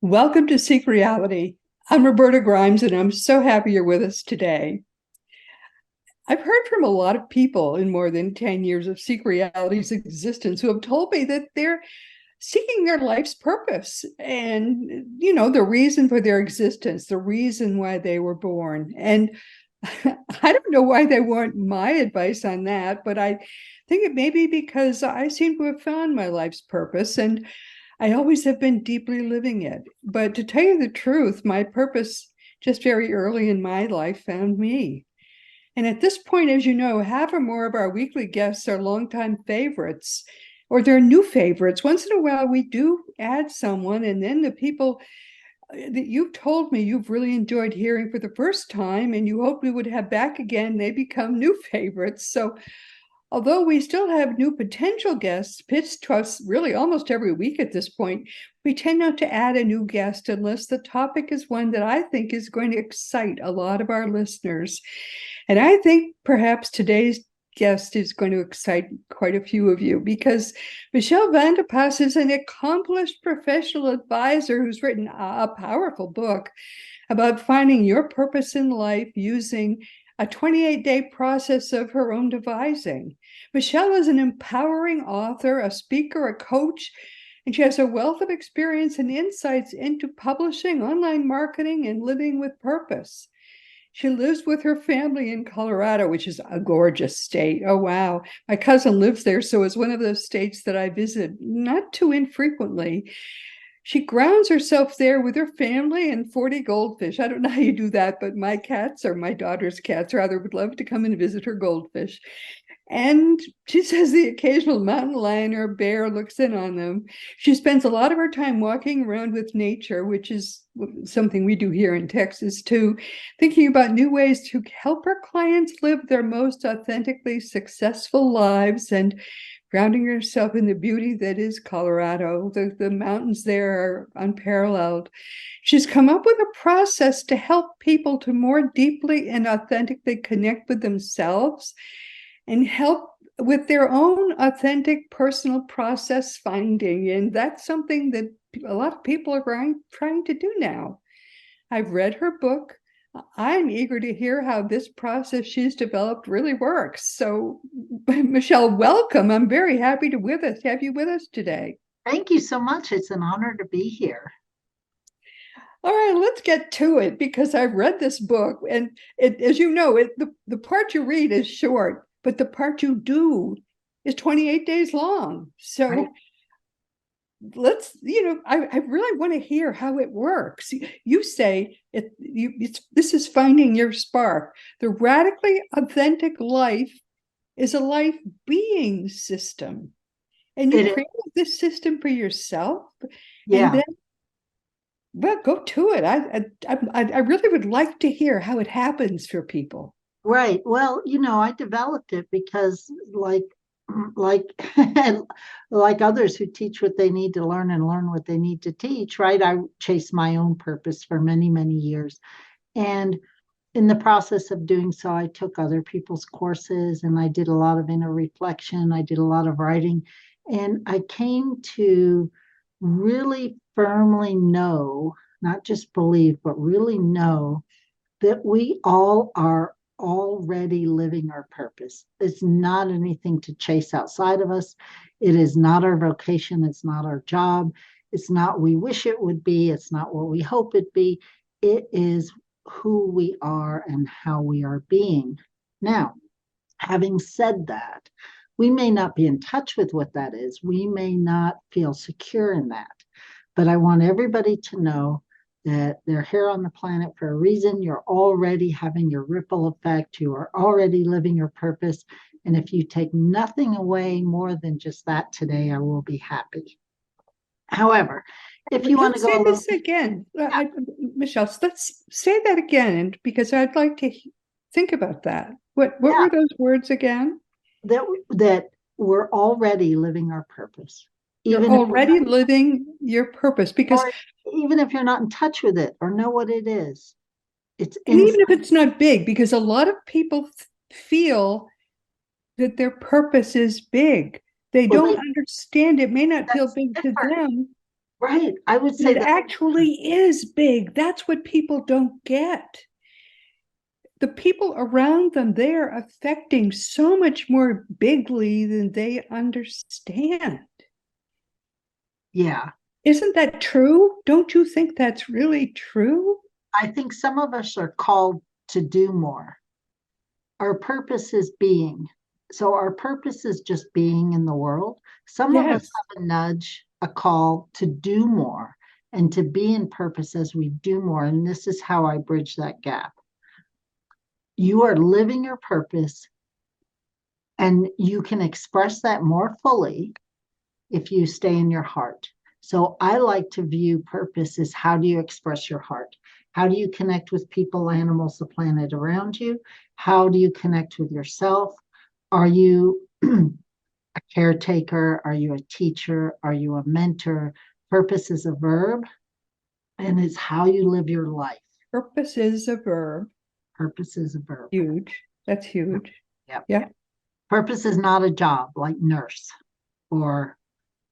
Welcome to Seek Reality. I'm Roberta Grimes, and I'm so happy you're with us today. I've heard from a lot of people in more than 10 years of Seek Reality's existence who have told me that they're seeking their life's purpose and, the reason for their existence, the reason why they were born. And I don't know why they want my advice on that, but I think it may be because I seem to have found my life's purpose and I always have been deeply living it. But to tell you the truth, my purpose just very early in my life found me. And at this point, as you know, half or more of our weekly guests are longtime favorites or they're new favorites. Once in a while, we do add someone, and then the people that you've told me you've really enjoyed hearing for the first time and you hope we would have back again, they become new favorites. So although we still have new potential guests pitched to us really almost every week at this point, we tend not to add a new guest unless the topic is one that I think is going to excite a lot of our listeners. And I think perhaps today's guest is going to excite quite a few of you because Michelle Vandepas is an accomplished professional advisor who's written a powerful book about finding your purpose in life using a 28-day process of her own devising. Michelle is an empowering author, a speaker, a coach, and she has a wealth of experience and insights into publishing, online marketing, and living with purpose. She lives with her family in Colorado, which is a gorgeous state. Oh, wow. My cousin lives there, so it's one of those states that I visit not too infrequently. She grounds herself there with her family and 40 goldfish. I don't know how you do that, but my cats, or my daughter's cats rather, would love to come and visit her goldfish. And she says the occasional mountain lion or bear looks in on them. She spends a lot of her time walking around with nature, which is something we do here in Texas too, thinking about new ways to help her clients live their most authentically successful lives and grounding herself in the beauty that is Colorado. The mountains there are unparalleled. She's come up with a process to help people to more deeply and authentically connect with themselves and help with their own authentic personal process finding. And that's something that a lot of people are trying to do now. I've read her book. I'm eager to hear how this process she's developed really works. So, Michelle, welcome. I'm very happy to have you with us today. Thank you so much. It's an honor to be here. All right, let's get to it because I've read this book, and as you know, the part you read is short, but the part you do is 28 days long. So Right. let's, I really want to hear how it works. You say this is finding your spark. The radically authentic life is a life being system. And you It is, created this system for yourself. And yeah, then, well, go to it. I really would like to hear how it happens for people. right. Well, I developed it because like like others who teach what they need to learn and learn what they need to teach, right? I chased my own purpose for many, many years. And in the process of doing so, I took other people's courses and I did a lot of inner reflection. I did a lot of writing. And I came to really firmly know, not just believe, but really know that we all are already living our purpose. It's not anything to chase outside of us. It is not our vocation. It's not our job. It's not we wish it would be. It's not what we hope it be. It is who we are and how we are being. Now, having said that, we may not be in touch with what that is. We may not feel secure in that. But I want everybody to know that they're here on the planet for a reason. You're already having your ripple effect. You are already living your purpose. And if you take nothing away more than just that today, I will be happy. However, if you want to Let's go a say little, this again. yeah, Michelle, let's say that again because I'd like to think about that. What yeah, were those words again? that we're already living our purpose, You're even if we're already living your purpose because, or even if you're not in touch with it or know what it is. It's and even if inside. it's not big, because a lot of people feel that their purpose is big. They Well, don't understand. It may not feel that's big to different. them. Right. I would And say it that. actually is big. That's what people don't get. The people around them, they're affecting so much more bigly than they understand. Yeah. Isn't that true? Don't you think that's really true? I think some of us are called to do more. Our purpose is being. So our purpose is just being in the world. Some of us Yes. have a nudge, a call to do more and to be in purpose as we do more. And this is how I bridge that gap. You are living your purpose and you can express that more fully if you stay in your heart. So I like to view purpose as how do you express your heart? How do you connect with people, animals, the planet around you? How do you connect with yourself? Are you a caretaker? Are you a teacher? Are you a mentor? Purpose is a verb and it's how you live your life. Purpose is a verb. Purpose is a verb. Huge. That's huge. Yep. Yeah. Purpose is not a job like nurse or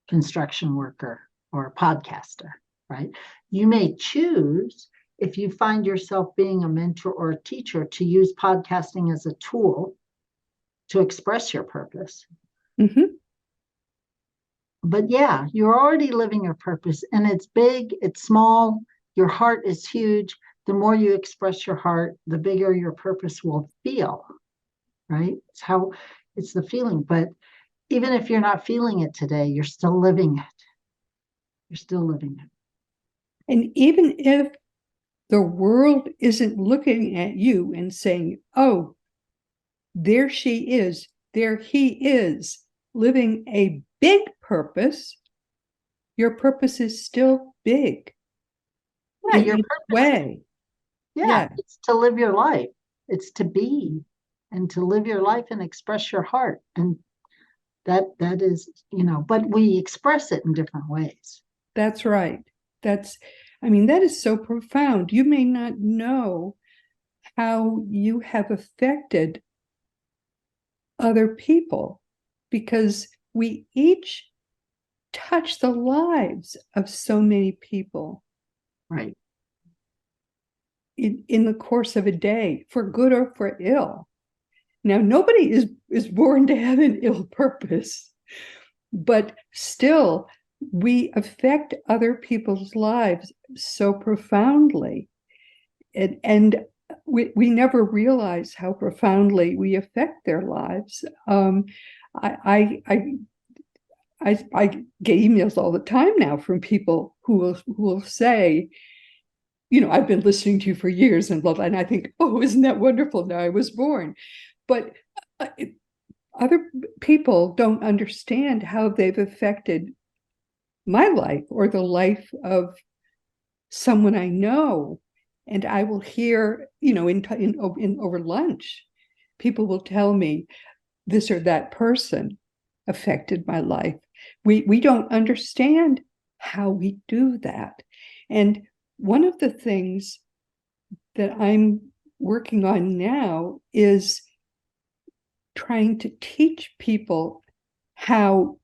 construction worker or a podcaster, right? You may choose, if you find yourself being a mentor or a teacher, to use podcasting as a tool to express your purpose. Mm-hmm. But yeah, you're already living your purpose, and it's big, it's small, your heart is huge. The more you express your heart, the bigger your purpose will feel, right? It's the feeling. But even if you're not feeling it today, you're still living it. You're still living it. And even if the world isn't looking at you and saying, oh, there she is, there he is, living a big purpose, your purpose is still big Yeah, in your its purpose is, way. yeah, Yeah, it's to live your life. It's to be and to live your life and express your heart. And that is, but we express it in different ways. that's right. That's, I mean, that is so profound. You may not know how you have affected other people because we each touch the lives of so many people Right. in the course of a day, for good or for ill. Now, nobody is born to have an ill purpose, but still, we affect other people's lives so profoundly. And we never realize how profoundly we affect their lives. I get emails all the time now from people who will say, I've been listening to you for years and blah, blah, and I think, oh, isn't that wonderful? Now I was born. But uh, other people don't understand how they've affected my life or the life of someone I know. And I will hear, in over lunch, people will tell me this or that person affected my life. We don't understand how we do that. And one of the things that I'm working on now is trying to teach people how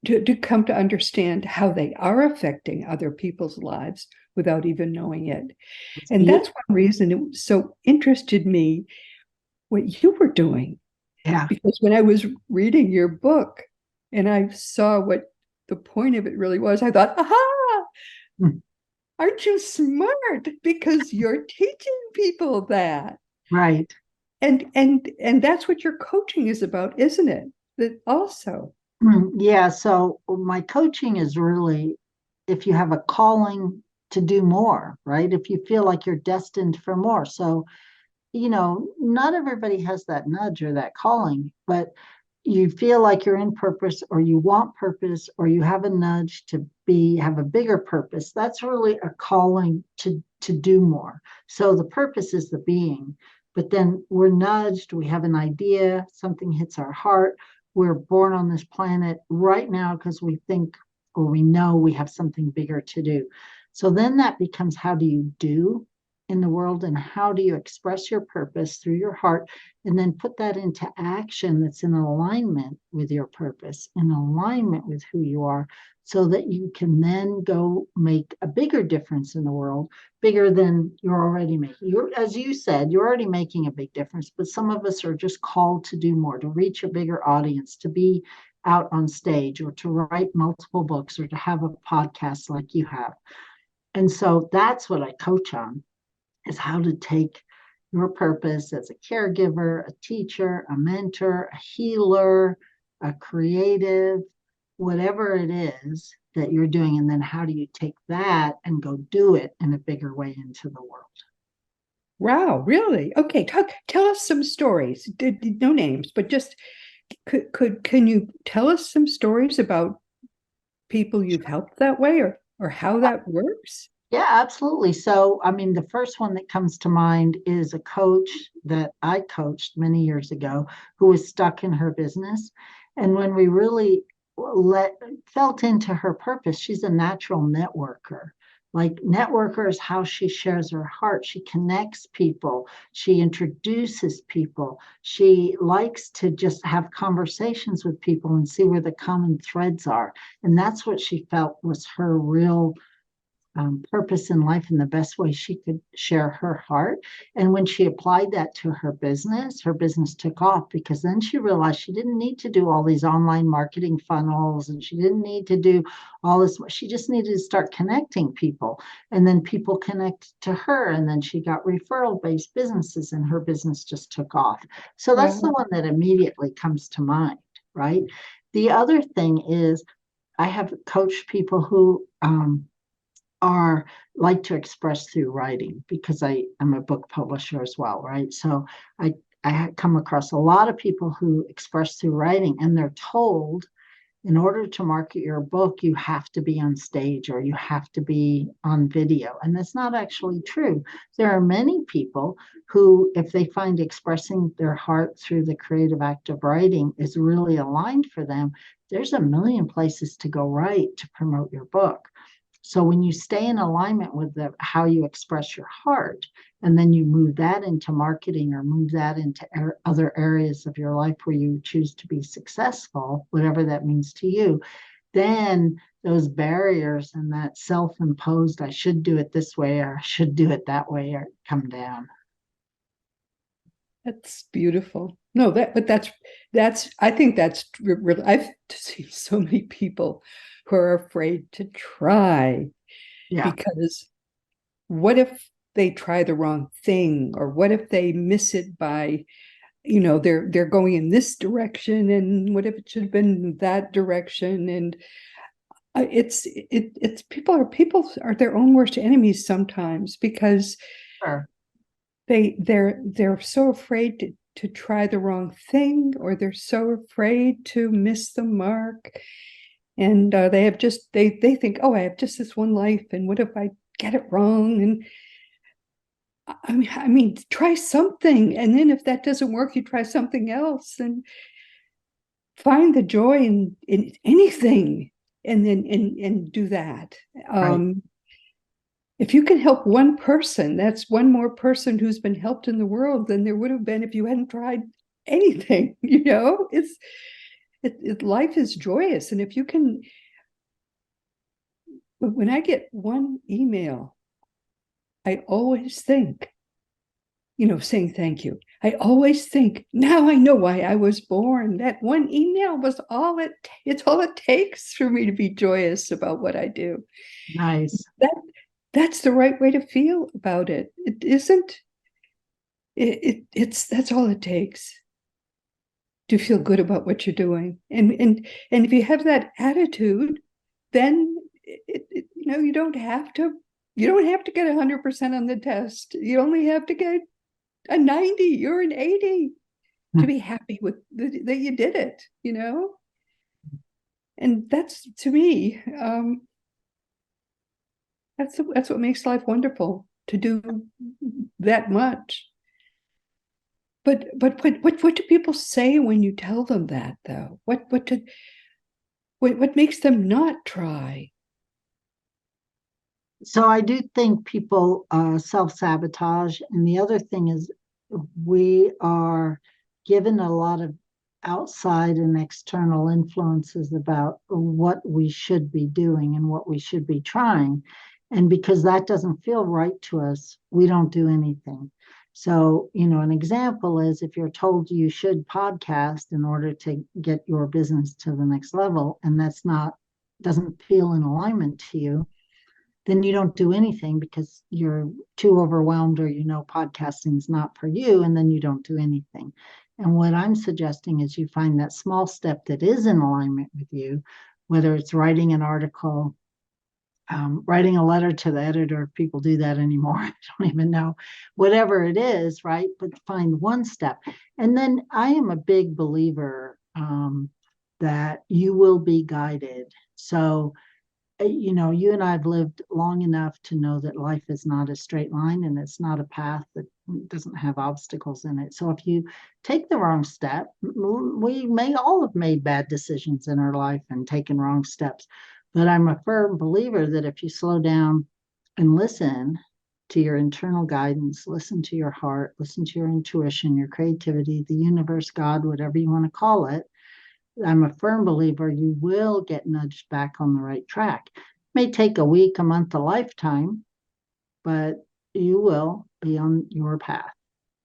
to come to understand how they are affecting other people's lives without even knowing it. It's And that's beautiful. one reason it so interested me what you were doing. Yeah. Because when I was reading your book and I saw what the point of it really was, I thought, aha, Mm. aren't you smart? Because you're teaching people that. Right. And that's what your coaching is about, isn't it? That also. Yeah. So my coaching is really if you have a calling to do more, right? If you feel like you're destined for more. So, not everybody has that nudge or that calling, but you feel like you're in purpose or you want purpose or you have a nudge to have a bigger purpose. That's really a calling to do more. So the purpose is the being, but then we're nudged, we have an idea, something hits our heart. We're born on this planet right now because we think or we know we have something bigger to do. So then that becomes how do you do? in the world, and how do you express your purpose through your heart, and then put that into action that's in alignment with your purpose, in alignment with who you are, so that you can then go make a bigger difference in the world, bigger than you're already making. As you said, you're already making a big difference, but some of us are just called to do more, to reach a bigger audience, to be out on stage, or to write multiple books, or to have a podcast like you have. And so that's what I coach on, is how to take your purpose as a caregiver, a teacher, a mentor, a healer, a creative, whatever it is that you're doing, and then how do you take that and go do it in a bigger way into the world. Wow, really? Okay, tell us some stories. No names, but just can you tell us some stories about people you've helped that way, or how that works? Yeah, absolutely. So, I mean, the first one that comes to mind is a coach that I coached many years ago who was stuck in her business. And when we really let felt into her purpose, she's a natural networker. Like, networker is how she shares her heart. She connects people. She introduces people. She likes to just have conversations with people and see where the common threads are. And that's what she felt was her real purpose in life, and the best way she could share her heart. And when she applied that to her business took off, because then she realized she didn't need to do all these online marketing funnels, and she didn't need to do all this. She just needed to start connecting people, and then people connect to her, and then she got referral based businesses, and her business just took off. So that's the Wow. one that immediately comes to mind, right? The other thing is, I have coached people who are like to express through writing, because I am a book publisher as well, right? So I come across a lot of people who express through writing, and they're told, in order to market your book, you have to be on stage, or you have to be on video. And that's not actually true. There are many people who, if they find expressing their heart through the creative act of writing is really aligned for them, there's a million places to go write to promote your book. So when you stay in alignment with how you express your heart, and then you move that into marketing, or move that into other areas of your life where you choose to be successful, whatever that means to you, then those barriers and that self-imposed, I should do it this way, or I should do it that way, or come down. That's beautiful. No, that's I think that's really, I've seen so many people who are afraid to try, Yeah, because what if they try the wrong thing, or what if they miss it by, they're going in this direction, and what if it should have been that direction? And it's people are their own worst enemies sometimes, because sure. they're so afraid to try the wrong thing, or they're so afraid to miss the mark. And they think, oh, I have just this one life, and what if I get it wrong? And I mean, try something, and then if that doesn't work, you try something else, and find the joy in anything, and then and do that. Right. If you can help one person, that's one more person who's been helped in the world than there would have been if you hadn't tried anything. Life is joyous. And if you can, when I get one email, I always think, saying thank you. I always think, now I know why I was born. That one email was it's all it takes for me to be joyous about what I do. Nice. That that's the right way to feel about it. It isn't. It's that's all it takes to feel good about what you're doing. And if you have that attitude, then you don't have to get 100% on the test. You only have to get a 90. You're an 80 to be happy with that you did it. And that's, to me, that's what makes life wonderful, to do that much. But what do people say when you tell them that, though? What makes them not try? So I do think people self-sabotage. And the other thing is we are given a lot of outside and external influences about what we should be doing and what we should be trying. And because that doesn't feel right to us, we don't do anything. So, an example is if you're told you should podcast in order to get your business to the next level, and that's not, doesn't feel in alignment to you, then you don't do anything because you're too overwhelmed or podcasting is not for you, and then you don't do anything. And what I'm suggesting is you find that small step that is in alignment with you, whether it's writing an article, writing a letter to the editor, if people do that anymore, I don't even know, whatever it is, right? But find one step. And then I am a big believer that you will be guided. So you and I have lived long enough to know that life is not a straight line and it's not a path that doesn't have obstacles in it. So if you take the wrong step, we may all have made bad decisions in our life and taken wrong steps. But I'm a firm believer that if you slow down and listen to your internal guidance, listen to your heart, listen to your intuition, your creativity, the universe, God, whatever you want to call it, I'm a firm believer you will get nudged back on the right track. It may take a week, a month, a lifetime, but you will be on your path.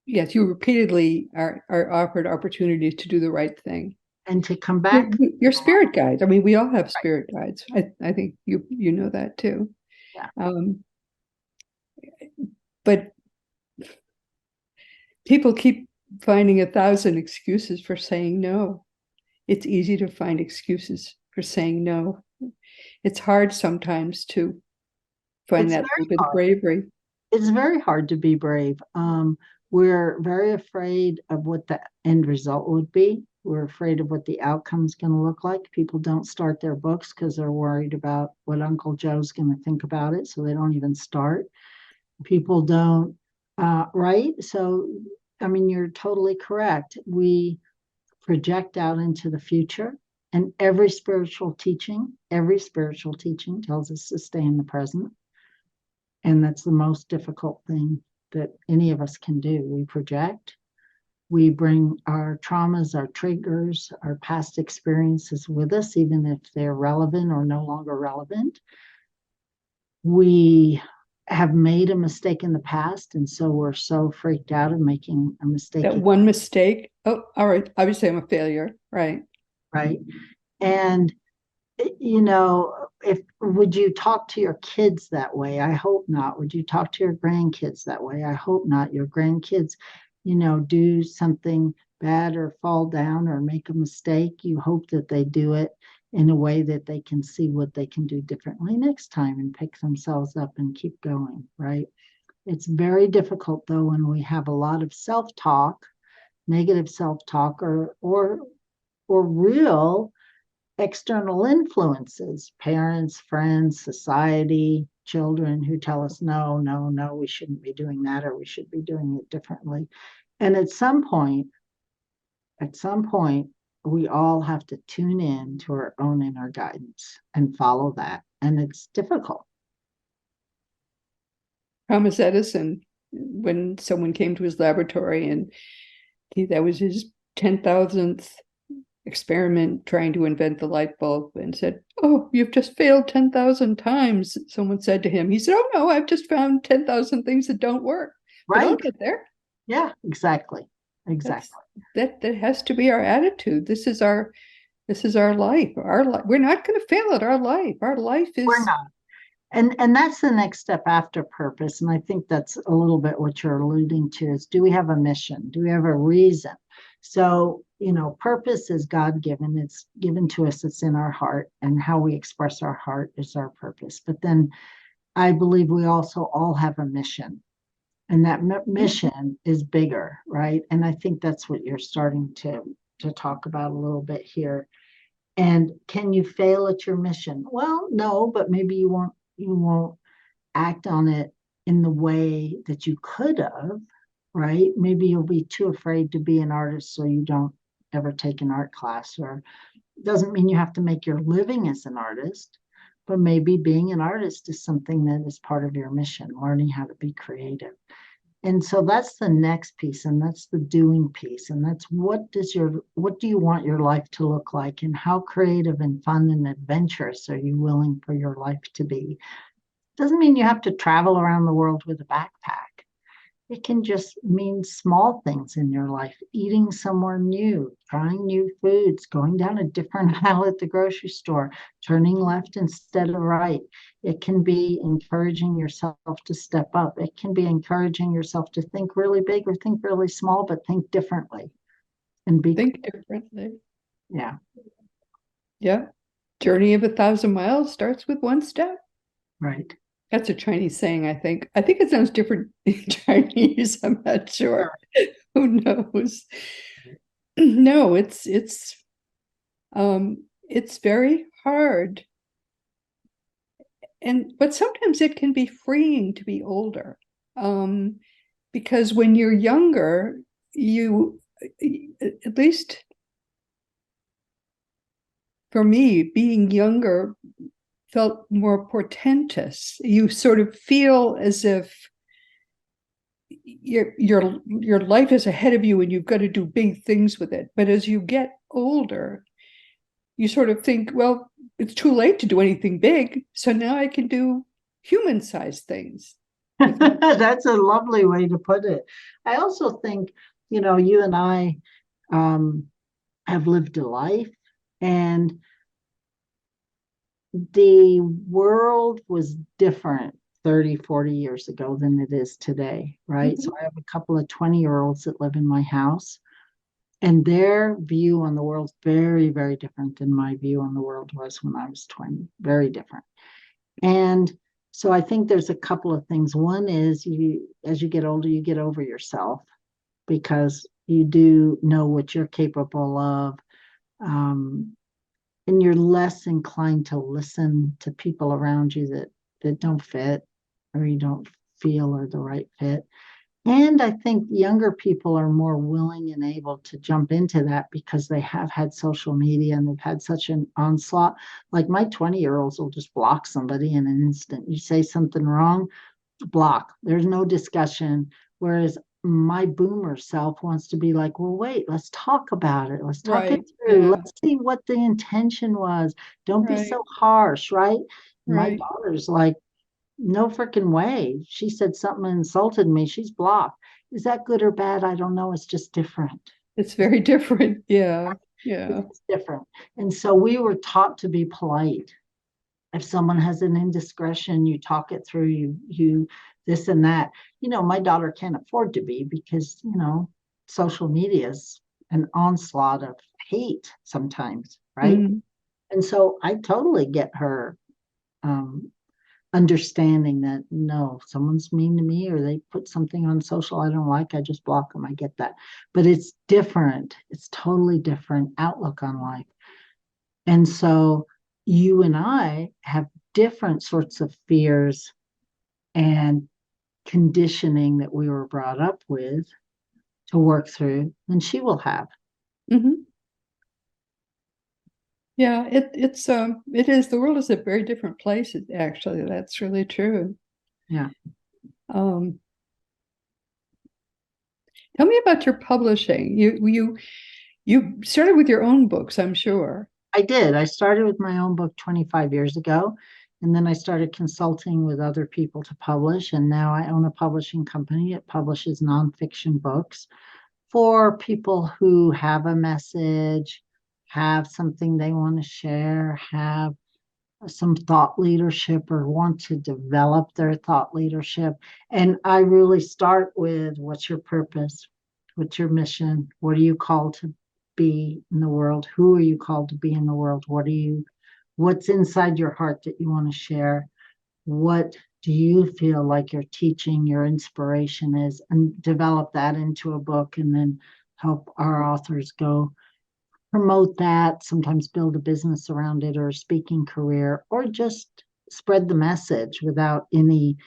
Yes, you repeatedly are offered opportunities to do the right thing. And to come back. Your spirit guides. I mean, we all have Right. spirit guides. I think you know that too. Yeah. But people keep finding 1,000 excuses for saying no. It's easy to find excuses for saying no. It's hard sometimes to find It's that very little bit of hard. bravery. It's very hard to be brave. We're very afraid of what the end result would be. We're afraid of what the outcome is going to look like. People don't start their books because they're worried about what Uncle Joe's going to think about it, so they don't even start. People don't, right? So, I mean, you're totally correct. We project out into the future, and every spiritual teaching tells us to stay in the present. And that's the most difficult thing that any of us can do. We project, we bring our traumas, our triggers, our past experiences with us, even if they're relevant or no longer relevant. We have made a mistake in the past, and so we're so freaked out of making a mistake That again, one mistake. Oh, all right. Obviously, I'm a failure. Right. right? And if would you talk to your kids that way? I hope not. Would you talk to your grandkids that way? I hope not. Your grandkids, do something bad or fall down or make a mistake. You hope that they do it in a way that they can see what they can do differently next time and pick themselves up and keep going, right? It's very difficult though when we have a lot of self-talk, negative self-talk, or real external influences, parents, friends, society, children who tell us, no, no, no, we shouldn't be doing that or we should be doing it differently. And at some point, we all have to tune in to our own inner guidance and follow that. And it's difficult. Thomas Edison, when someone came to his laboratory and that was his 10,000th experiment trying to invent the light bulb and said, "Oh, you've just failed 10,000 times." Someone said to him, he said, "Oh, no, I've just found 10,000 things that don't work, but I'll Right? get there." Yeah, exactly. That's Exactly. that has to be our attitude. This is our life. We're not going to fail at our life. Our life We're is not. And that's the next step after purpose. And I think that's a little bit what you're alluding to is, do we have a mission? Do we have a reason? So, purpose is God given. It's given to us. It's in our heart, and how we express our heart is our purpose. But then I believe we also all have a mission, and that mission is bigger, right? And I think that's what you're starting to talk about a little bit here. And can you fail at your mission? Well, no, but maybe you won't act on it in the way that you could have, right? Maybe you'll be too afraid to be an artist, so you don't ever take an art class. Or it doesn't mean you have to make your living as an artist, but maybe being an artist is something that is part of your mission, learning how to be creative. And so that's the next piece, and that's the doing piece. And that's what do you want your life to look like, and how creative and fun and adventurous are you willing for your life to be? Doesn't mean you have to travel around the world with a backpack. It can just mean small things in your life, eating somewhere new, trying new foods, going down a different aisle at the grocery store, turning left instead of right. It can be encouraging yourself to step up. It can be encouraging yourself to think really big or think really small, but think differently and be, Think differently. yeah, Yeah. Journey of 1,000 miles starts with one step. right. That's a Chinese saying, I think. I think it sounds different in Chinese. I'm not sure. Who knows? No, it's very hard. But sometimes it can be freeing to be older. Because when you're younger, you, at least for me, being younger felt more portentous. You sort of feel as if your life is ahead of you and you've got to do big things with it. But as you get older, you sort of think, well, it's too late to do anything big, so now I can do human-sized things. That's a lovely way to put it. I also think, you and I um, have lived a life, and the world was different 30, 40 years ago than it is today, right? So Mhm. I have a couple of 20-year-olds that live in my house, and their view on the world's very, very different than my view on the world was when I was 20. Very different. And so I think there's a couple of things. One is as you get older, you get over yourself because you do know what you're capable of. Um, and you're less inclined to listen to people around you that don't fit or you don't feel are the right fit. And I think younger people are more willing and able to jump into that because they have had social media and they've had such an onslaught. Like my 20-year-olds will just block somebody in an instant. You say something wrong, block. There's no discussion. Whereas my boomer self wants to be like, well, wait, let's talk about it. Let's talk it Right. through. Yeah. Let's see what the intention was. Don't be Right. so harsh, right? My Right. daughter's like, no freaking way. She said something and insulted me. She's blocked. Is that good or bad? I don't know. It's just different. It's very different. Yeah. Yeah. It's different. And so we were taught to be polite. If someone has an indiscretion, you talk it through, you this and that. My daughter can't afford to be because, social media is an onslaught of hate sometimes, right? Mm. And so I totally get her um, understanding that no, someone's mean to me or they put something on social I don't like, I just block them. I get that. But it's different. It's totally different outlook on life. And so you and I have different sorts of fears and conditioning that we were brought up with to work through than she will have. Hmm. Yeah, it is, the world is a very different place, actually. That's really true. Yeah, Um, Tell me about your publishing. You started with your own books, I'm sure. I did. I started with my own book 25 years ago, and then I started consulting with other people to publish. And now I own a publishing company that publishes nonfiction books for people who have a message, have something they want to share, have some thought leadership or want to develop their thought leadership. And I really start with what's your purpose? What's your mission? What are you called to be in the world? Who are you called to be in the world? What's inside your heart that you want to share? What do you feel like your teaching, your inspiration is? And develop that into a book and then help our authors go promote that, sometimes build a business around it or a speaking career, or just spread the message without any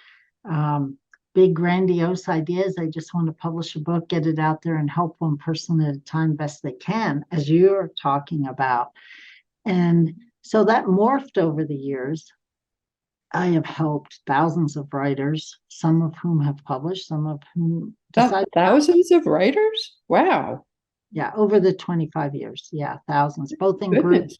um, big grandiose ideas. They just want to publish a book, get it out there, and help one person at a time best they can, as you're talking about. And so that morphed over the years. I have helped thousands of writers, some of whom have published, some of whom decided not. Thousands of writers? Wow. Yeah, over the 25 years. Yeah, thousands, both Goodness.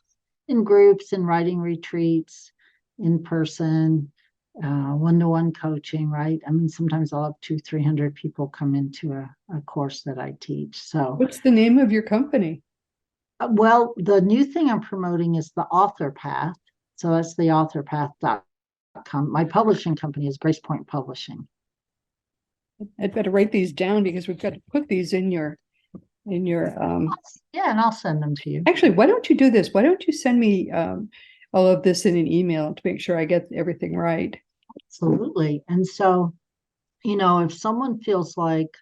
in groups, in writing retreats, in person, one-to-one coaching, right? I mean, sometimes I'll have 300 people come into a course that I teach. So, What's the name of your company? well, the new thing I'm promoting is the author path. So that's the authorpath.com. My publishing company is Grace Point Publishing. I'd better write these down because we've got to put these in your Yeah, and I'll send them to you. Actually, why don't you do this? Why don't you send me all of this in an email to make sure I get everything right? Absolutely. And so, if someone feels like,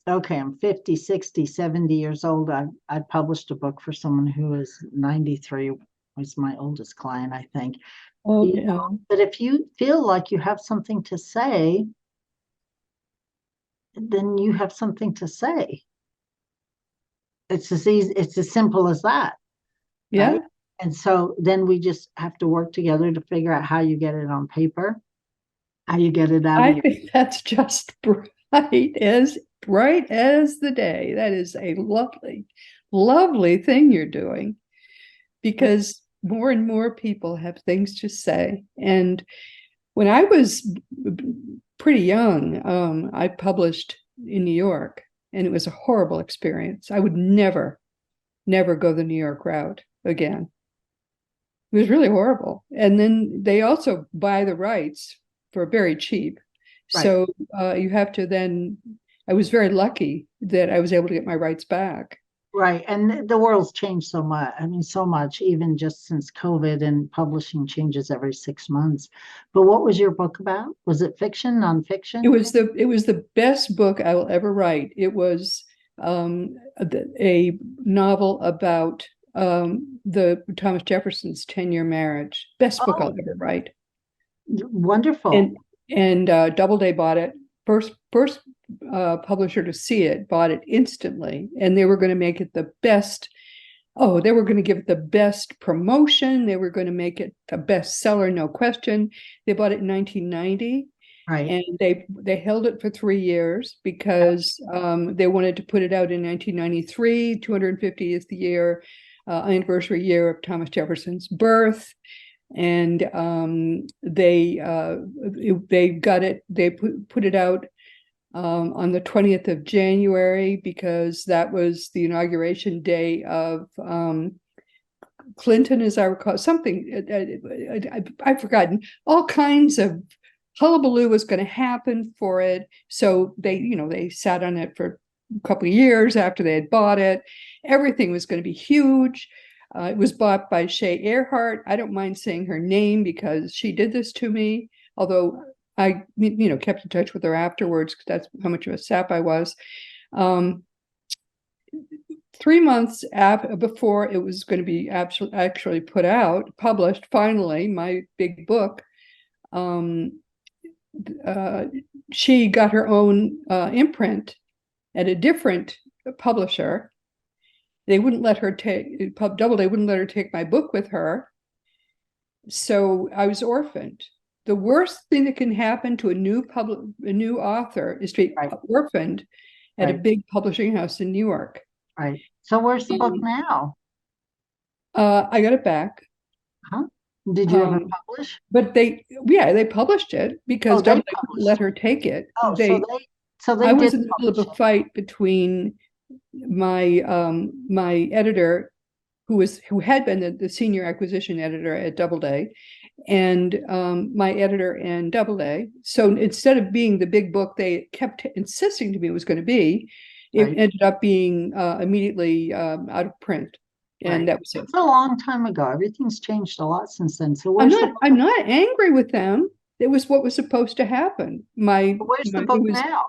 okay, I'm 50, 60, 70 years old, I published a book for someone who is 93, was my oldest client, I think. Oh, But if you feel like you have something to say, then you have something to say. It's as simple as that, yeah. right? And so then we just have to work together to figure out how you get it on paper, how you get it out of I your. think that's just bright as the day. That is a lovely, lovely thing you're doing because more and more people have things to say. And when I was pretty young, I published in New York, and it was a horrible experience. I would never, never go the New York route again. It was really horrible. And then they also buy the rights for very cheap. Right. So you have to then, I was very lucky that I was able to get my rights back. Right. And the world's changed so much. I mean, so much, even just since COVID, and publishing changes every 6 months. But what was your book about? Was it fiction, nonfiction? It was the best book I will ever write. It was a novel about the Thomas Jefferson's 10-year marriage. Best book I'll ever write. Wonderful. And Doubleday bought it. First publisher to see it bought it instantly, and they were going to make it the best. Oh, they were going to give it the best promotion. They were going to make it a bestseller, no question. They bought it in 1990. Right. And they held it for 3 years because they wanted to put it out in 1993, 250th year, anniversary year of Thomas Jefferson's birth. And they got it. They put it out on the 20th of January because that was the inauguration day of Clinton, as I recall, something. I've forgotten. All kinds of hullabaloo was going to happen for it. So they sat on it for a couple of years after they had bought it. Everything was going to be huge. It was bought by Shea Earhart. I don't mind saying her name because she did this to me, although I kept in touch with her afterwards because that's how much of a sap I was. 3 months before it was going to be actually published, finally, my big book, she got her own imprint at a different publisher. They wouldn't let her Doubleday wouldn't let her take my book with her. So I was orphaned. The worst thing that can happen to a new author is to be orphaned at a big publishing house in New York. Right. So where's the book now? I got it back. Huh? Did you ever publish? But they published it because Doubleday wouldn't let her take it. Oh, so they I was did in the middle of a fight between my editor, who had been the senior acquisition editor at Doubleday, and my editor and Doubleday. So instead of being the big book they kept insisting to me it was going to be, it ended up being immediately out of print. And that was it. It's a long time ago. Everything's changed a lot since then. So I'm not angry with them. It was what was supposed to happen. Where's the book now?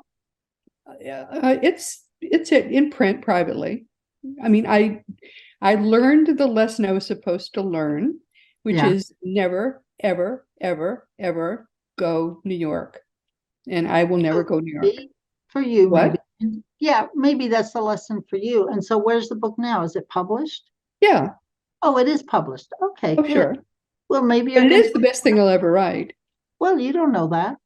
It's in print privately. I mean, I learned the lesson I was supposed to learn, which is never, ever, ever, ever go New York. And I will never go New York. For you, what? Maybe. Yeah, maybe that's the lesson for you. And so where's the book now? Is it published? Yeah. Oh, it is published. Okay, good. Sure. Well, maybe it is the best thing I'll ever write. Well, you don't know that.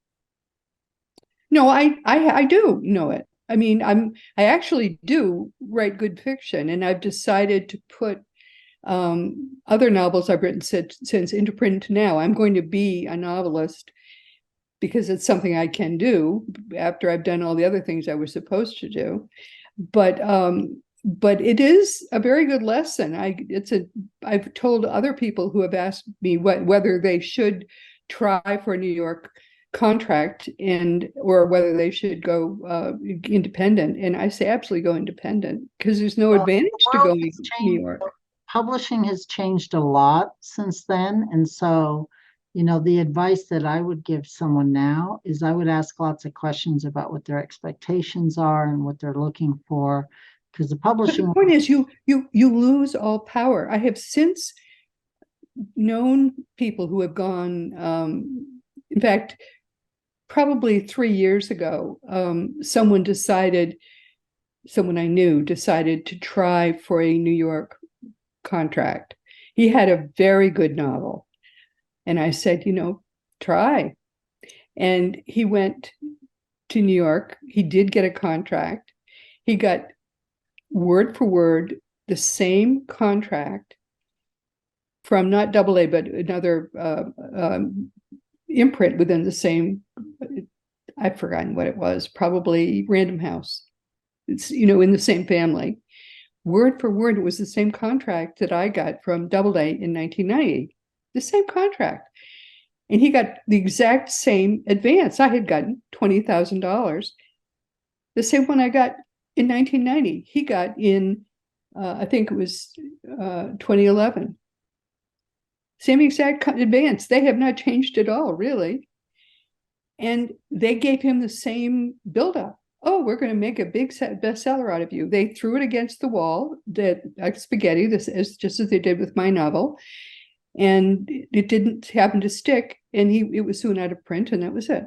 No, I do know it. I mean, I actually do write good fiction, and I've decided to put other novels I've written since into print now. I'm going to be a novelist because it's something I can do after I've done all the other things I was supposed to do. But it is a very good lesson. I've told other people who have asked me whether they should try for a New York contract and or whether they should go independent. And I say absolutely go independent because there's no Well, advantage the to world going has New changed. York. Publishing has changed a lot since then. And so, the advice that I would give someone now is I would ask lots of questions about what their expectations are and what they're looking for. Because the But the publishing, point is you lose all power. I have since known people who have gone in fact probably 3 years ago, someone I knew decided to try for a New York contract. He had a very good novel. And I said, try. And he went to New York. He did get a contract. He got word for word the same contract from not Double A, but another imprint within the same, I've forgotten what it was, probably Random House. It's, in the same family. Word for word, it was the same contract that I got from Doubleday in 1990. The same contract. And he got the exact same advance. I had gotten $20,000. The same one I got in 1990. He got in, I think it was 2011. Same exact advance. They have not changed at all, really. And they gave him the same buildup. Oh, we're going to make a big bestseller out of you. They threw it against the wall, that like spaghetti. This is just as they did with my novel, and it didn't happen to stick. And it was soon out of print, and that was it.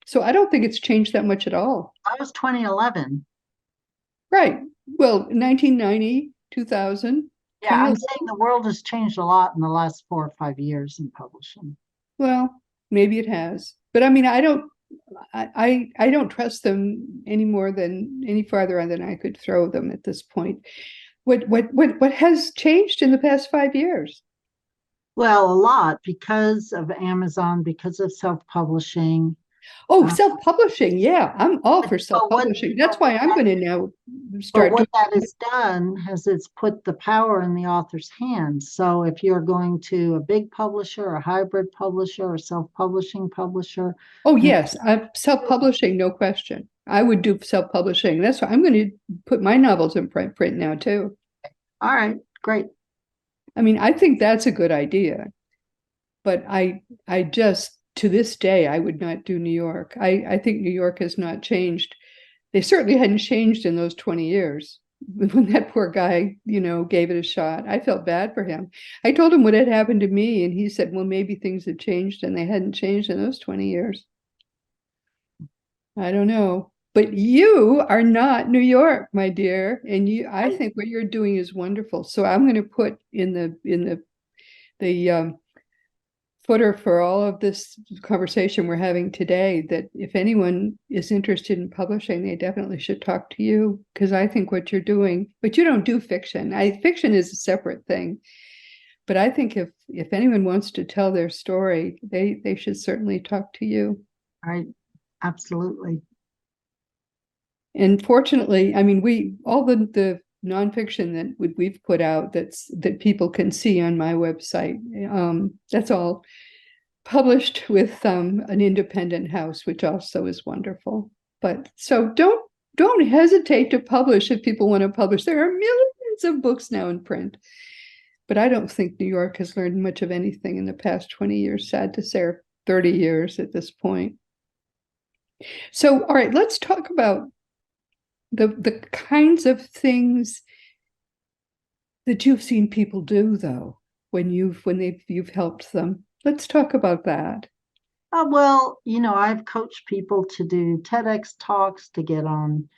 So I don't think it's changed that much at all. that was 2011. Right. Well, 1990, 2000, Yeah, I'm 2011. saying the world has changed a lot in the last 4 or 5 years in publishing. Well, maybe it has, but I mean, I don't trust them any more than any farther than I could throw them at this point. What has changed in the past 5 years? Well, a lot because of Amazon, because of self-publishing. Oh, Uh, self-publishing. Yeah, I'm all but, for but what self-publishing. That's why I'm going to now But start what doing. that has done is it's put the power in the author's hands. So if you're going to a big publisher, a hybrid publisher, a self-publishing publisher, Oh, then yes, I'm self-publishing, no question. I would do self-publishing. That's why I'm going to put my novels in print now too. all right, great. I mean, I think that's a good idea, but I just to this day I would not do New York. I think New York has not changed. They certainly hadn't changed in those 20 years. When that poor guy, gave it a shot, I felt bad for him. I told him what had happened to me, and he said, well, maybe things have changed, and they hadn't changed in those 20 years. I don't know. But you are not New York, my dear, and I Right. think what you're doing is wonderful. So I'm going to put in the footer for all of this conversation we're having today that if anyone is interested in publishing, they definitely should talk to you, because I think what you're doing, but you don't do fiction. Fiction is a separate thing. But I think if anyone wants to tell their story, they should certainly talk to you. Right. Absolutely. And fortunately, I mean, we all the nonfiction that we've put out that people can see on my website. That's all published with an independent house, which also is wonderful. But so don't hesitate to publish if people want to publish. There are millions of books now in print, but I don't think New York has learned much of anything in the past 20 years. Sad to say, or 30 years at this point. So, all right, let's talk about the kinds of things that you've seen people do, though, when you've helped them. Let's talk about that. Well, I've coached people to do TEDx talks, to get on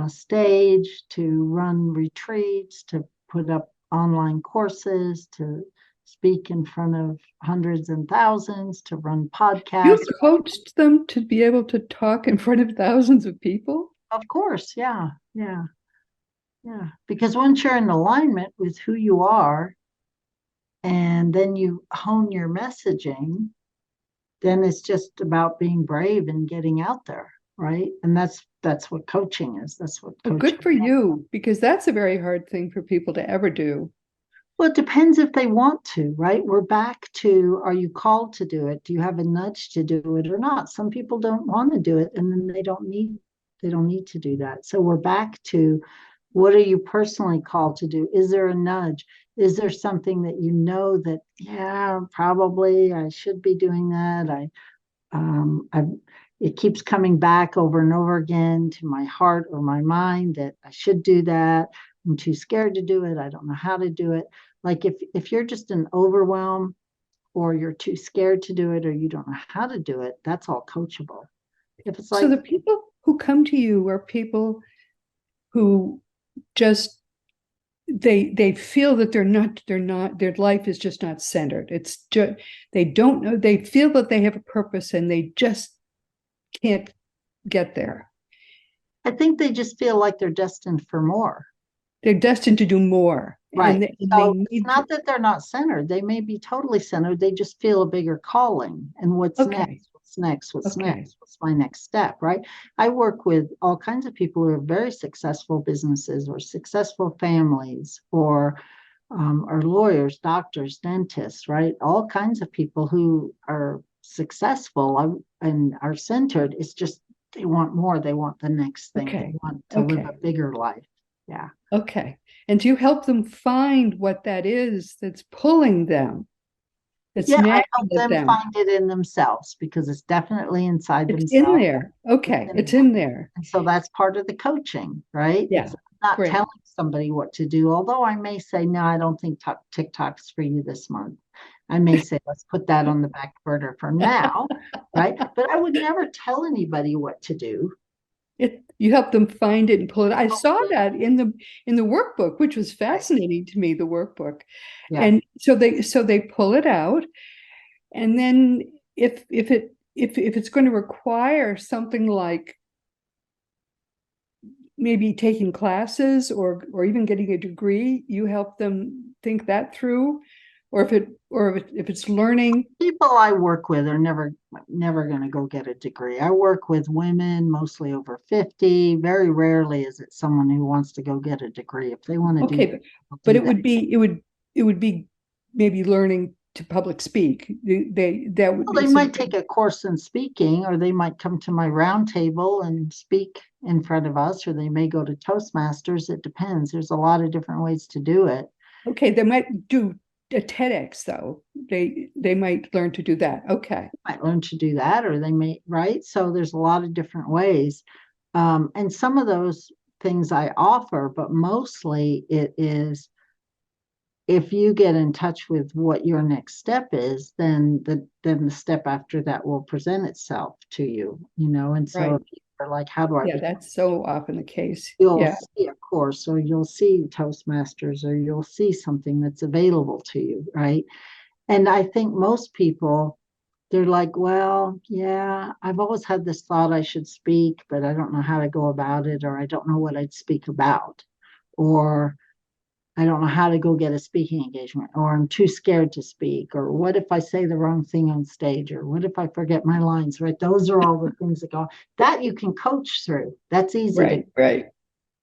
stage, to run retreats, to put up online courses, to speak in front of hundreds and thousands, to run You podcasts. coached them to be able to talk in front of thousands of people? Of course, yeah, yeah, yeah. Because once you're in alignment with who you are, and then you hone your messaging, then it's just about being brave and getting out there, right? And that's what coaching is. That's what Well, coaching good for is. you, because that's a very hard thing for people to ever do. Well, it depends if they want to, right? We're back to, are you called to do it? Do you have a nudge to do it or not? Some people don't want to do it, and then they don't need to do that. So we're back to, what are you personally called to do? Is there a nudge? Is there something that you know that, yeah, probably I should be doing that? I it keeps coming back over and over again to my heart or my mind that I should do that. I'm too scared to do it. I don't know how to do it. Like if you're just an overwhelm, or you're too scared to do it, or you don't know how to do it, that's all coachable. If it's So like, the people who come to you are people who just they feel that they're not their life is just not centered. It's just they don't know, they feel that they have a purpose and they just can't get there. I think they just feel like they're destined for more. They're destined to do more, Right. and they So it's need to. not that they're not centered. They may be totally centered. They just feel a bigger calling. And what's Okay. next? What's next? What's Okay. next? What's my next step? Right. I work with all kinds of people who are very successful businesses or successful families, or lawyers, doctors, dentists, right? All kinds of people who are successful and are centered. It's just they want more. They want the next thing. They Okay. want to live a Okay. bigger life. Yeah. Okay. And do you help them find what that is that's pulling them, that's Yeah, I nagging help at them them? find it in themselves because it's definitely inside It's in themselves. there. It's Okay. in It's them. in there. And so that's part of the coaching, right? Yeah. It's not Great. telling somebody what to do, although I may say, no, I don't think TikTok's for you this month. I may say, let's put that on the back burner for now, right? But I would never tell anybody what to do. You help them find it and pull it. I saw that in the workbook, which was Right. fascinating to me, the workbook. Yeah. And so they pull it out. And then if it's going to require something like maybe taking classes or even getting a degree, you help them think that through. Or if it's learning. People I work with are never going to go get a degree. I work with women, mostly over 50. Very rarely is it someone who wants to go get a degree. If they want to do Okay, that, they'll but do it that. would be maybe learning to public speak. That would Well, be they some. might take a course in speaking, or they might come to my roundtable and speak in front of us, or they may go to Toastmasters. It depends. There's a lot of different ways to do it. Okay, they might do a TEDx though. They might learn to do that. Okay. Might learn to do that, or they may, right? So there's a lot of different ways. And some of those things I offer, but mostly it is, if you get in touch with what your next step is, then the step after that will present itself to you. And so Right. if you're like, how do I, Yeah, that's so often the case. you'll Yeah. see a course, or you'll see Toastmasters, or you'll see something that's available to you, right? And I think most people, they're like, well, yeah, I've always had this thought I should speak, but I don't know how to go about it, or I don't know what I'd speak about, or I don't know how to go get a speaking engagement, or I'm too scared to speak, or what if I say the wrong thing on stage, or what if I forget my lines, right? Those are all the things that go, that you can coach through. That's easy to, Right. Right.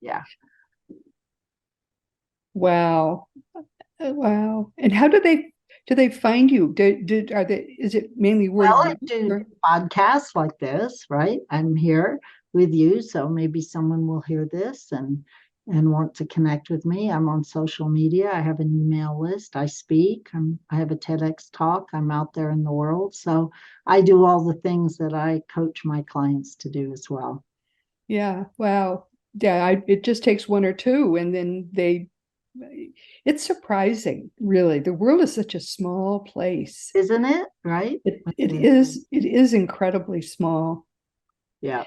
yeah. Wow. Wow. And how do they find you? Is it mainly word Well, of I mouth? do podcasts like this, right? I'm here with you, so maybe someone will hear this and want to connect with me. I'm on social media. I have an email list. I speak. I have a TEDx talk. I'm out there in the world. So I do all the things that I coach my clients to do as well. Yeah. Wow. Yeah. It just takes one or two, and then they. It's surprising, really. The world is such a small place. Isn't it? Right? It is. It is incredibly small. Yeah.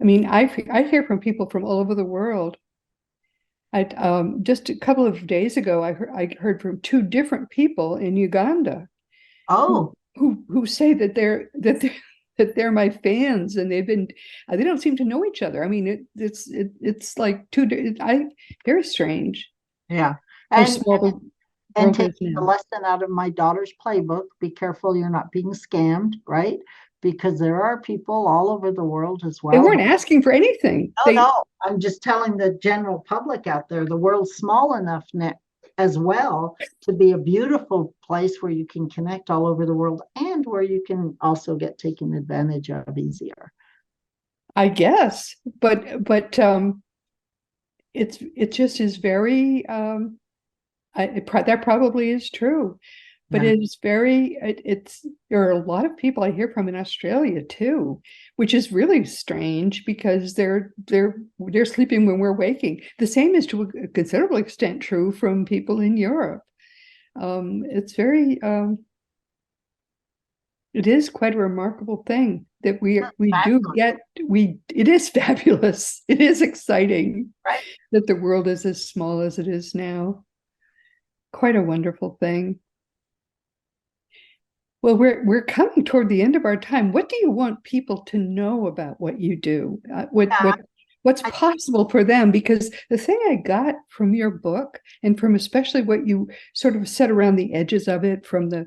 I mean, I hear from people from all over the world. Just a couple of days ago, I heard from two different people in Uganda who Oh, who say that they're my fans, and they don't seem to know each other. I mean, it's like very strange yeah. how And small the and world is taking the now. lesson out of my daughter's playbook, be careful you're not being scammed, right? Because there are people all over the world as They well. weren't asking for anything. No, no, I'm just telling the general public out there, the world's small enough now as well to be a beautiful place where you can connect all over the world and where you can also get taken advantage of easier. I guess, but it just is very that probably is true, but Yeah. it's there are a lot of people I hear from in Australia too, which is really strange because they're sleeping when we're waking. The same is to a considerable extent true from people in Europe. It's very it is quite a remarkable thing that we do Fabulous, get we it is fabulous. It is exciting right? that the world is as small as it is now. Quite a wonderful thing. Well, we're coming toward the end of our time. What do you want people to know about what you do? Yeah, What's I, possible for them? Because the thing I got from your book, and from especially what you sort of set around the edges of it, from the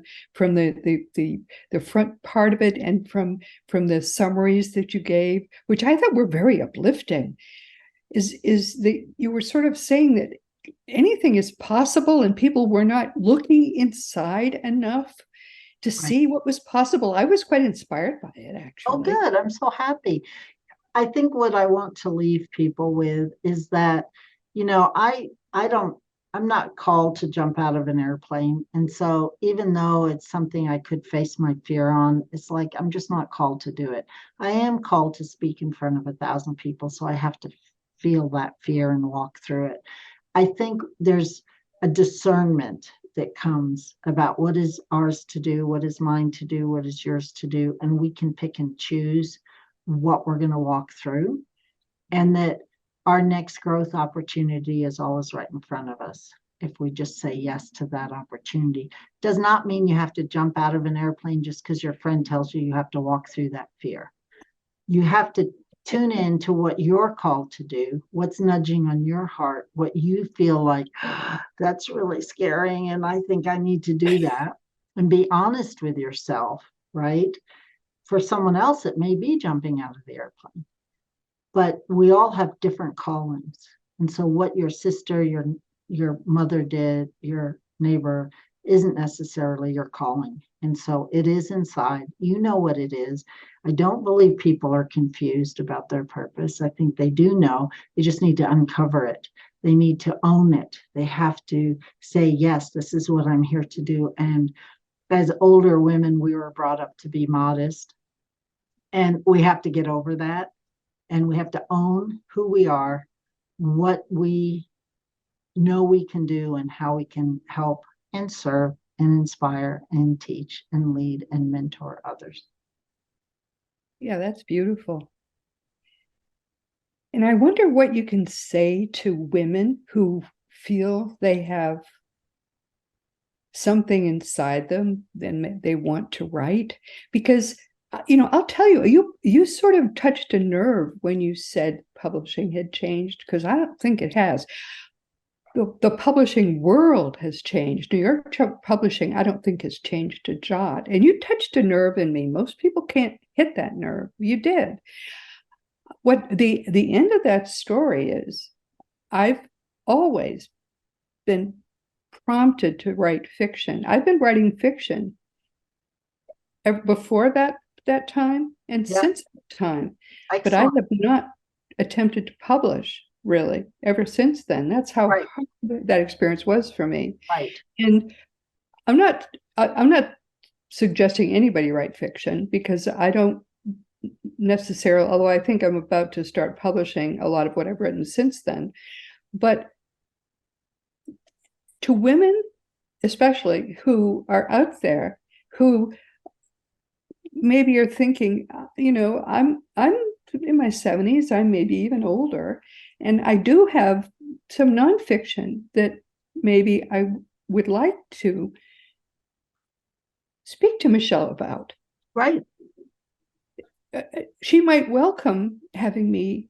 front part of it, and from the summaries that you gave, which I thought were very uplifting, is that you were sort of saying that anything is possible, and people were not looking inside enough to right. see what was possible. I was quite inspired by it, Oh, actually. good. I'm so happy. I think what I want to leave people with is that, I don't, I'm not called to jump out of an airplane. And so even though it's something I could face my fear on, it's like I'm just not called to do it. I am called to speak in front of 1,000 people. So I have to feel that fear and walk through it. I think there's a discernment that comes about what is ours to do, what is mine to do, what is yours to do. And we can pick and choose what we're going to walk through, and that our next growth opportunity is always right in front of us if we just say yes to that opportunity. Does not mean you have to jump out of an airplane just because your friend tells you you have to walk through that fear. You have to tune in to what you're called to do, what's nudging on your heart, what you feel like, that's really scary and I think I need to do that, and be honest with yourself, right? For someone else, it may be jumping out of the airplane, but we all have different callings. And so what your sister, your mother did, your neighbor, isn't necessarily your calling. And so it is inside. You know what it is. I don't believe people are confused about their purpose. I think they do know. They just need to uncover it. They need to own it. They have to say, yes, this is what I'm here to do. And as older women, we were brought up to be modest. And we have to get over that, and we have to own who we are, what we know we can do, and how we can help and serve and inspire and teach and lead and mentor others. Yeah, that's beautiful. And I wonder what you can say to women who feel they have something inside them then they want to write, because I'll tell you, you sort of touched a nerve when you said publishing had changed, because I don't think it has. The publishing world has changed. New York publishing, I don't think, has changed a jot. And you touched a nerve in me. Most people can't hit that nerve. You did. What the end of that story is, I've always been prompted to write fiction. I've been writing fiction before that time and Yeah, since that time, but I excellent. have not attempted to publish really ever since then. That's how Right, hard that experience was for me. right. And I'm not suggesting anybody write fiction, because I don't necessarily, although I think I'm about to start publishing a lot of what I've written since then. But to women, especially, who are out there, who maybe you're thinking, I'm in my 70s, I'm maybe even older, and I do have some nonfiction that maybe I would like to speak to Michelle about. Right. She might welcome having me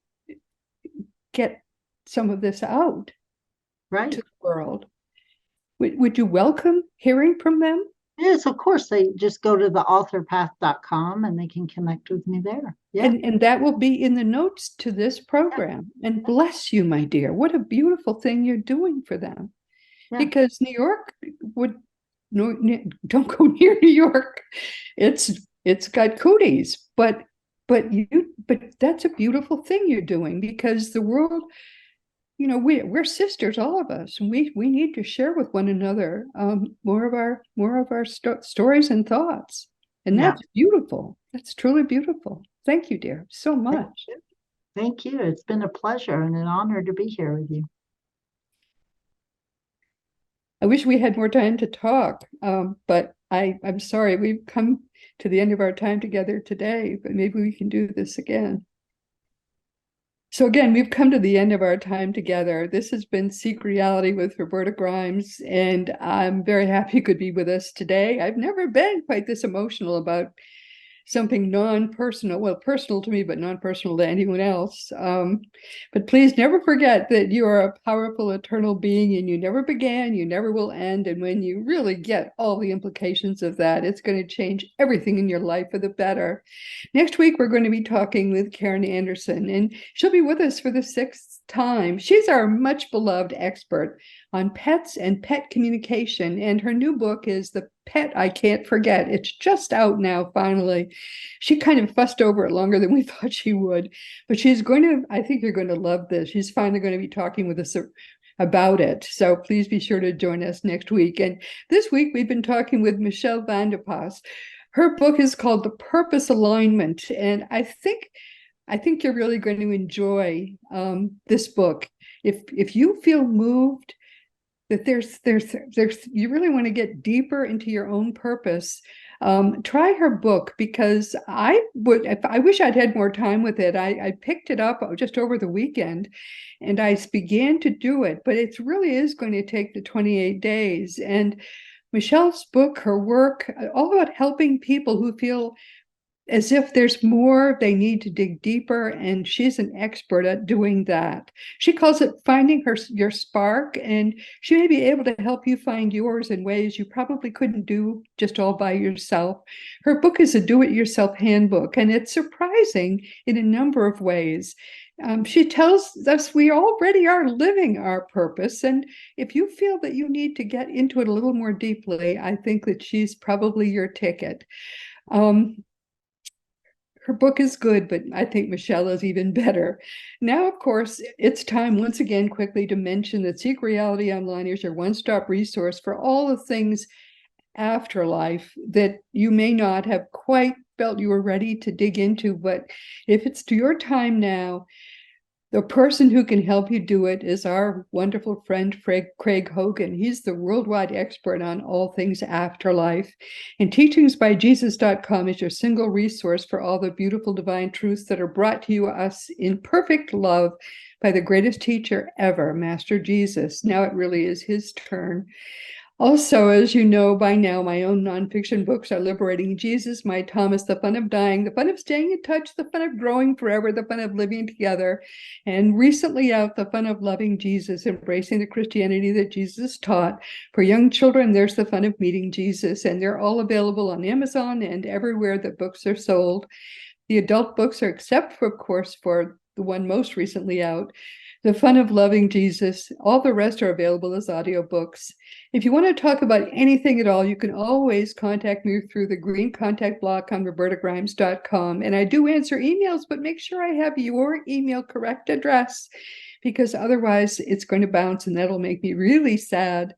get some of this out Right. to the world. Would you welcome hearing from them? Yes, of course. They just go to the authorpath.com and they can connect with me there. Yeah. And that will be in the notes to this program. And bless you, my dear. What a beautiful thing you're doing for them. Yeah. Because New York would no, don't go near New York. It's got cooties, but that's a beautiful thing you're doing, because the world, we're sisters, all of us, and we need to share with one another more of our stories and thoughts, and that's beautiful. That's truly beautiful. Thank you, dear, so much. Thank you. It's been a pleasure and an honor to be here with you. I wish we had more time to talk, but I'm sorry, we've come to the end of our time together today, but maybe we can do this again. So again, we've come to the end of our time together. This has been Seek Reality with Roberta Grimes, and I'm very happy you could be with us today. I've never been quite this emotional about something non-personal, well, personal to me, but non-personal to anyone else. But please never forget that you are a powerful, eternal being, and you never began, you never will end. And when you really get all the implications of that, it's going to change everything in your life for the better. Next week, we're going to be talking with Karen Anderson, and she'll be with us for the 6th time. She's our much beloved expert on pets and pet communication, and her new book is The Pet I Can't Forget. It's just out now, finally. She kind of fussed over it longer than we thought she would, but I think you're going to love this. She's finally going to be talking with us about it. So please be sure to join us next week. And this week, we've been talking with Michelle Vandepas. Her book is called The Purpose Alignment, and I think you're really going to enjoy this book. If you feel moved that there's you really want to get deeper into your own purpose, try her book, because I wish I'd had more time with it. I picked it up just over the weekend and I began to do it, but it really is going to take the 28 days. And Michelle's book, her work, all about helping people who feel as if there's more, they need to dig deeper, and she's an expert at doing that. She calls it finding your spark, and she may be able to help you find yours in ways you probably couldn't do just all by yourself. Her book is a do-it-yourself handbook, and it's surprising in a number of ways. She tells us we already are living our purpose, and if you feel that you need to get into it a little more deeply, I think that she's probably your ticket. Her book is good, but I think Michelle is even better. Now, of course, it's time once again quickly to mention that Seek Reality Online is your one-stop resource for all the things afterlife that you may not have quite felt you were ready to dig into. But if it's to your time now, the person who can help you do it is our wonderful friend, Craig Hogan. He's the worldwide expert on all things afterlife. And teachingsbyjesus.com is your single resource for all the beautiful divine truths that are brought to us in perfect love by the greatest teacher ever, Master Jesus. Now it really is his turn. Also, as you know by now, my own nonfiction books are Liberating Jesus, My Thomas, The Fun of Dying, The Fun of Staying in Touch, The Fun of Growing Forever, The Fun of Living Together, and recently out, The Fun of Loving Jesus, Embracing the Christianity that Jesus taught. For young children, there's The Fun of Meeting Jesus, and they're all available on Amazon and everywhere that books are sold. The adult books are, except for, of course, for the one most recently out, The Fun of Loving Jesus. All the rest are available as audiobooks. If you want to talk about anything at all, you can always contact me through the green contact block on robertagrimes.com. And I do answer emails, but make sure I have your email correct address, because otherwise it's going to bounce and that'll make me really sad.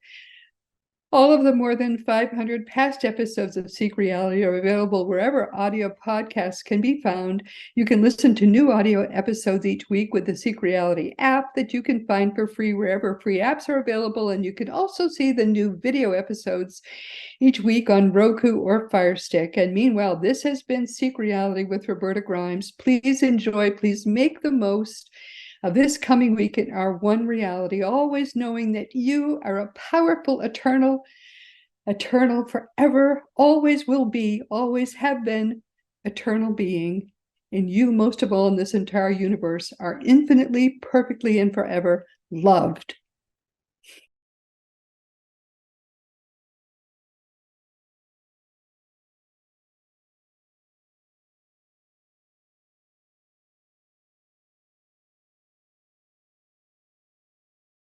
All of the more than 500 past episodes of Seek Reality are available wherever audio podcasts can be found. You can listen to new audio episodes each week with the Seek Reality app that you can find for free wherever free apps are available. And you can also see the new video episodes each week on Roku or Fire Stick. And meanwhile, this has been Seek Reality with Roberta Grimes. Please enjoy, please make the most of this coming week in our one reality, always knowing that you are a powerful, eternal, forever, always will be, always have been, eternal being. And you, most of all in this entire universe, are infinitely, perfectly, and forever loved.